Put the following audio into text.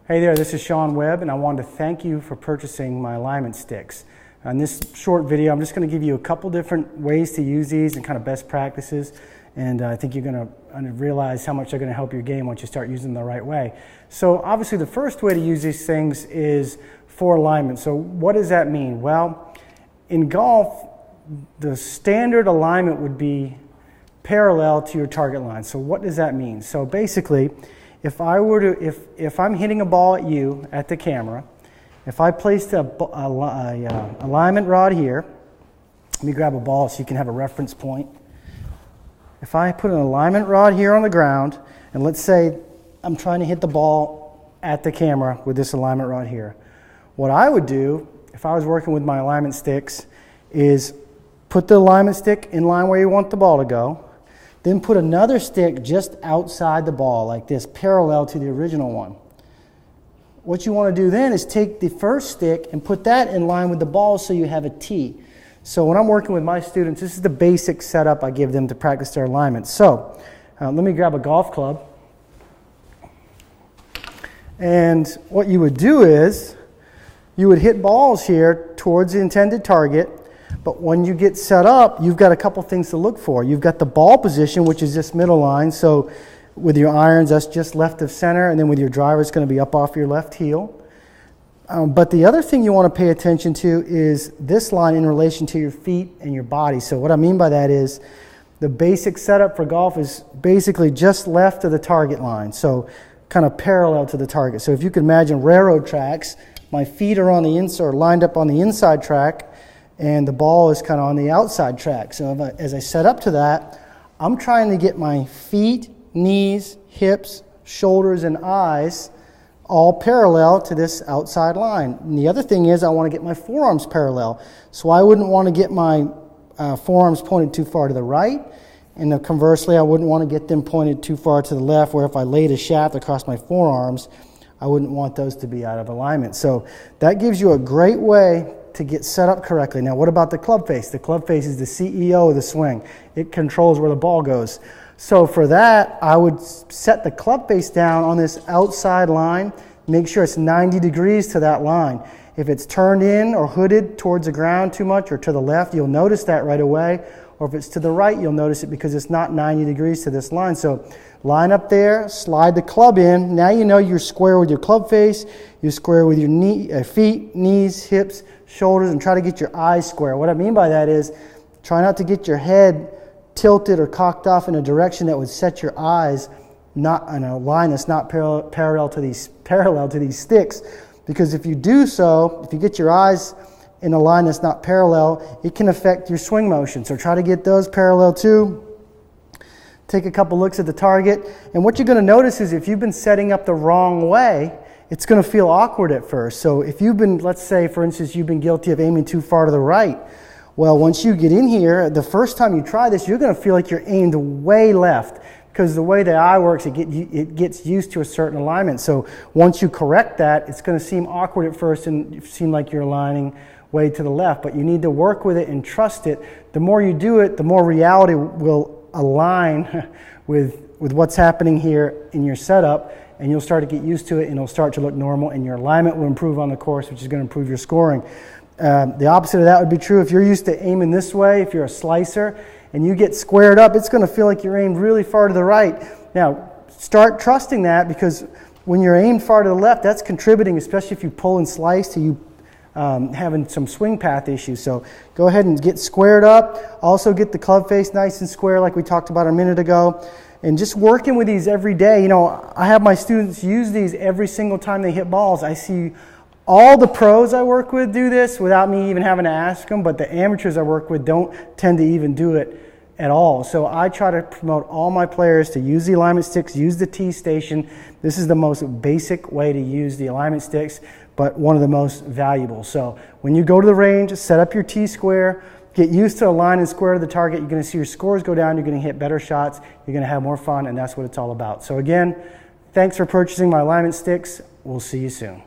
Hey there, this is Sean Webb, and I wanted to thank you for purchasing my alignment sticks. In this short video, I'm just going to give you a couple different ways to use these and kind of best practices, and I think you're going to realize how much they're going to help your game once you start using them the right way. So obviously the first way to use these things is for alignment. So what does that mean? Well, in golf, the standard alignment would be parallel to your target line. So what does that mean? So basically, if I'm hitting a ball at you at the camera, if I placed a alignment rod here, let me grab a ball so you can have a reference point. If I put an alignment rod here on the ground, and let's say I'm trying to hit the ball at the camera with this alignment rod here, what I would do if I was working with my alignment sticks is put the alignment stick in line where you want the ball to go, then put another stick just outside the ball like this, parallel to the original one. What you want to do then is take the first stick and put that in line with the ball so you have a T. So when I'm working with my students, this is the basic setup I give them to practice their alignment. So let me grab a golf club. And what you would do is you would hit balls here towards the intended target. But when you get set up, you've got a couple things to look for. You've got the ball position, which is this middle line. So with your irons, that's just left of center. And then with your driver, it's going to be up off your left heel. But the other thing you want to pay attention to is this line in relation to your feet and your body. So what I mean by that is the basic setup for golf is basically just left of the target line. So kind of parallel to the target. So if you can imagine railroad tracks, my feet are on the inside, or lined up on the inside track, and the ball is kind of on the outside track. So as I set up to that, I'm trying to get my feet, knees, hips, shoulders, and eyes all parallel to this outside line. And the other thing is I want to get my forearms parallel. So I wouldn't want to get my forearms pointed too far to the right, and conversely, I wouldn't want to get them pointed too far to the left, where if I laid a shaft across my forearms, I wouldn't want those to be out of alignment. So that gives you a great way to get set up correctly. Now, what about the club face? The club face is the CEO of the swing. It controls where the ball goes. So for that, I would set the club face down on this outside line. Make sure it's 90 degrees to that line. If it's turned in or hooded towards the ground too much or to the left, you'll notice that right away. Or if it's to the right, you'll notice it because it's not 90 degrees to this line. So line up there, slide the club in. Now you know you're square with your club face. You're square with your feet, knees, hips, shoulders, and try to get your eyes square. What I mean by that is try not to get your head tilted or cocked off in a direction that would set your eyes not in a line that's not parallel to these sticks. Because if you do so, if you get your eyes in a line that's not parallel, it can affect your swing motion. So try to get those parallel too. Take a couple looks at the target. And what you're going to notice is if you've been setting up the wrong way, it's going to feel awkward at first. So if you've been, let's say, for instance, you've been guilty of aiming too far to the right. Well, once you get in here, the first time you try this, you're going to feel like you're aimed way left. Because the way the eye works, it gets used to a certain alignment. So once you correct that, it's going to seem awkward at first and seem like you're aligning way to the left. But you need to work with it and trust it. The more you do it, the more reality will align with what's happening here in your setup. And you'll start to get used to it, and it'll start to look normal, and your alignment will improve on the course, which is going to improve your scoring. The opposite of that would be true if you're used to aiming this way. If you're a slicer and you get squared up, it's going to feel like you're aimed really far to the right. Now, start trusting that, because when you're aimed far to the left, that's contributing, especially if you pull and slice, to you having some swing path issues. So go ahead and get squared up. Also get the club face nice and square like we talked about a minute ago. And just working with these every day. You know, I have my students use these every single time they hit balls. I see all the pros I work with do this without me even having to ask them, but the amateurs I work with don't tend to even do it at all. So I try to promote all my players to use the alignment sticks, use the T station. This is the most basic way to use the alignment sticks, but one of the most valuable. So when you go to the range, set up your T square, get used to aligning square to the target. You're going to see your scores go down. You're going to hit better shots. You're going to have more fun, and that's what it's all about. So again, thanks for purchasing my alignment sticks. We'll see you soon.